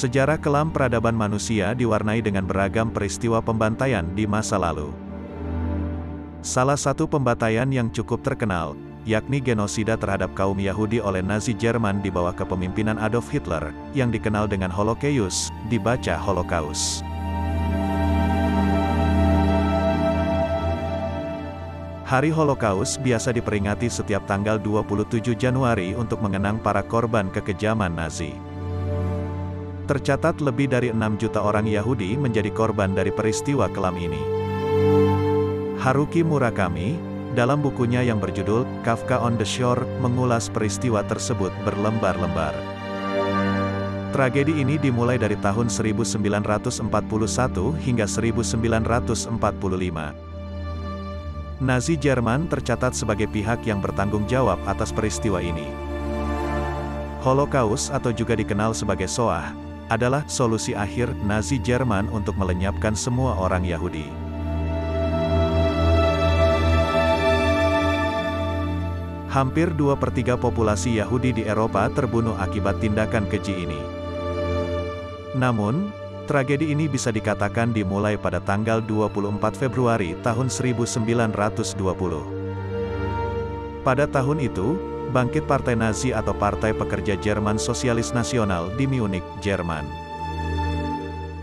Sejarah kelam peradaban manusia diwarnai dengan beragam peristiwa pembantaian di masa lalu. Salah satu pembantaian yang cukup terkenal, yakni genosida terhadap kaum Yahudi oleh Nazi Jerman di bawah kepemimpinan Adolf Hitler, yang dikenal dengan Holocaust, dibaca Holocaust. Hari Holocaust biasa diperingati setiap tanggal 27 Januari untuk mengenang para korban kekejaman Nazi. Tercatat lebih dari 6 juta orang Yahudi menjadi korban dari peristiwa kelam ini. Haruki Murakami, dalam bukunya yang berjudul Kafka on the Shore, mengulas peristiwa tersebut berlembar-lembar. Tragedi ini dimulai dari tahun 1941 hingga 1945. Nazi Jerman tercatat sebagai pihak yang bertanggung jawab atas peristiwa ini. Holocaust atau juga dikenal sebagai Shoah, adalah solusi akhir Nazi Jerman untuk melenyapkan semua orang Yahudi. Hampir 2/3 populasi Yahudi di Eropa terbunuh akibat tindakan keji ini. Namun, tragedi ini bisa dikatakan dimulai pada tanggal 24 Februari tahun 1920. Pada tahun itu, bangkit Partai Nazi atau Partai Pekerja Jerman Sosialis Nasional di Munich, Jerman.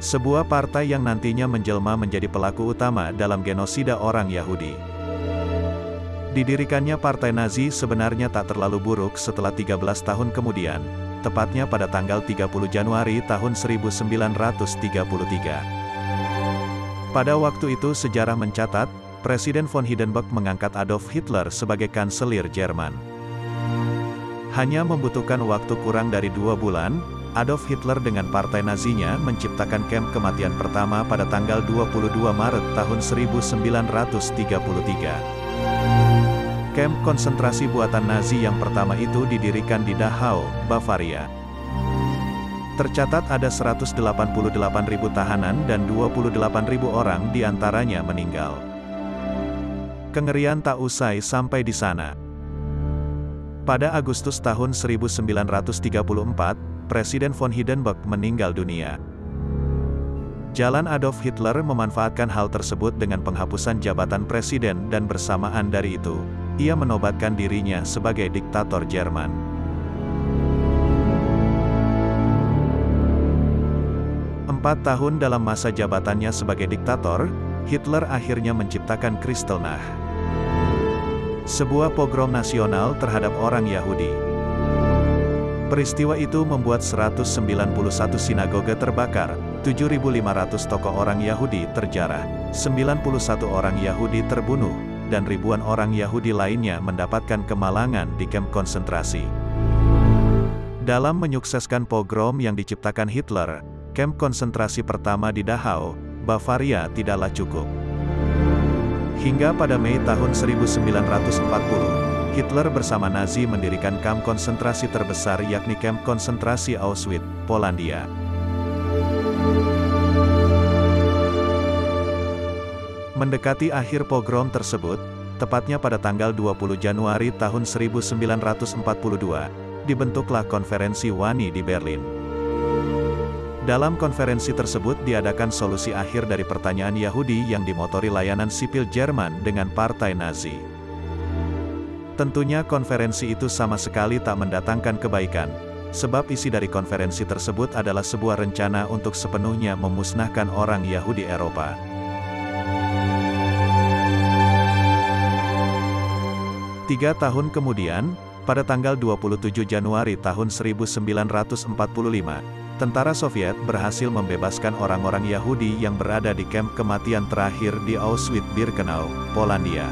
Sebuah partai yang nantinya menjelma menjadi pelaku utama dalam genosida orang Yahudi. Didirikannya Partai Nazi sebenarnya tak terlalu buruk setelah 13 tahun kemudian, tepatnya pada tanggal 30 Januari tahun 1933. Pada waktu itu sejarah mencatat, Presiden von Hindenburg mengangkat Adolf Hitler sebagai kanselir Jerman. Hanya membutuhkan waktu kurang dari 2 bulan, Adolf Hitler dengan partai Nazinya menciptakan kamp kematian pertama pada tanggal 22 Maret tahun 1933. Kamp konsentrasi buatan Nazi yang pertama itu didirikan di Dachau, Bavaria. Tercatat ada 188.000 tahanan dan 28.000 orang diantaranya meninggal. Kengerian tak usai sampai di sana. Pada Agustus tahun 1934, Presiden von Hindenburg meninggal dunia. Jalan Adolf Hitler memanfaatkan hal tersebut dengan penghapusan jabatan presiden dan bersamaan dari itu, ia menobatkan dirinya sebagai diktator Jerman. Empat tahun dalam masa jabatannya sebagai diktator, Hitler akhirnya menciptakan Kristallnacht, sebuah pogrom nasional terhadap orang Yahudi. Peristiwa itu membuat 191 sinagoga terbakar, 7.500 tokoh orang Yahudi terjarah, 91 orang Yahudi terbunuh, dan ribuan orang Yahudi lainnya mendapatkan kemalangan di kamp konsentrasi. Dalam menyukseskan pogrom yang diciptakan Hitler, kamp konsentrasi pertama di Dachau, Bavaria tidaklah cukup. Hingga pada Mei tahun 1940, Hitler bersama Nazi mendirikan kamp konsentrasi terbesar yakni kamp konsentrasi Auschwitz, Polandia. Mendekati akhir pogrom tersebut, tepatnya pada tanggal 20 Januari tahun 1942, dibentuklah Konferensi Wani di Berlin. Dalam konferensi tersebut diadakan solusi akhir dari pertanyaan Yahudi yang dimotori layanan sipil Jerman dengan Partai Nazi. Tentunya konferensi itu sama sekali tak mendatangkan kebaikan, sebab isi dari konferensi tersebut adalah sebuah rencana untuk sepenuhnya memusnahkan orang Yahudi Eropa. Tiga tahun kemudian, pada tanggal 27 Januari tahun 1945, tentara Soviet berhasil membebaskan orang-orang Yahudi yang berada di kamp kematian terakhir di Auschwitz-Birkenau, Polandia.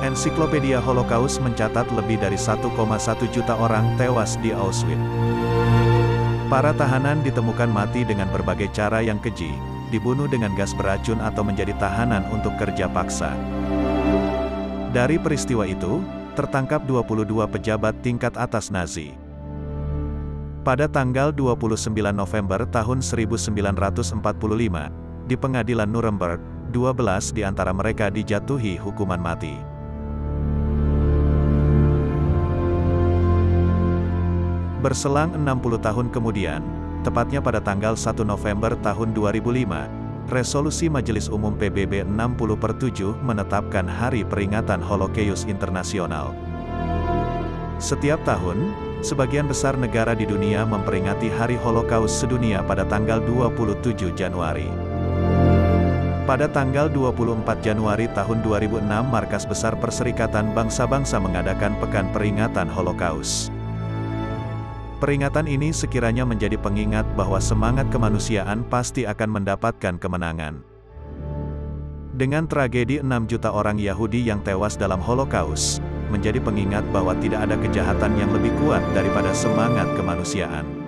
Ensiklopedia Holocaust mencatat lebih dari 1,1 juta orang tewas di Auschwitz. Para tahanan ditemukan mati dengan berbagai cara yang keji, dibunuh dengan gas beracun atau menjadi tahanan untuk kerja paksa. Dari peristiwa itu, tertangkap 22 pejabat tingkat atas Nazi. Pada tanggal 29 November tahun 1945, di pengadilan Nuremberg, 12 di antara mereka dijatuhi hukuman mati. Berselang 60 tahun kemudian, tepatnya pada tanggal 1 November tahun 2005, Resolusi Majelis Umum PBB 60/7 menetapkan Hari Peringatan Holocaust Internasional. Setiap tahun, sebagian besar negara di dunia memperingati Hari Holocaust Sedunia pada tanggal 27 Januari. Pada tanggal 24 Januari tahun 2006, Markas Besar Perserikatan Bangsa-Bangsa mengadakan Pekan Peringatan Holocaust. Peringatan ini sekiranya menjadi pengingat bahwa semangat kemanusiaan pasti akan mendapatkan kemenangan. Dengan tragedi 6 juta orang Yahudi yang tewas dalam Holocaust, menjadi pengingat bahwa tidak ada kejahatan yang lebih kuat daripada semangat kemanusiaan.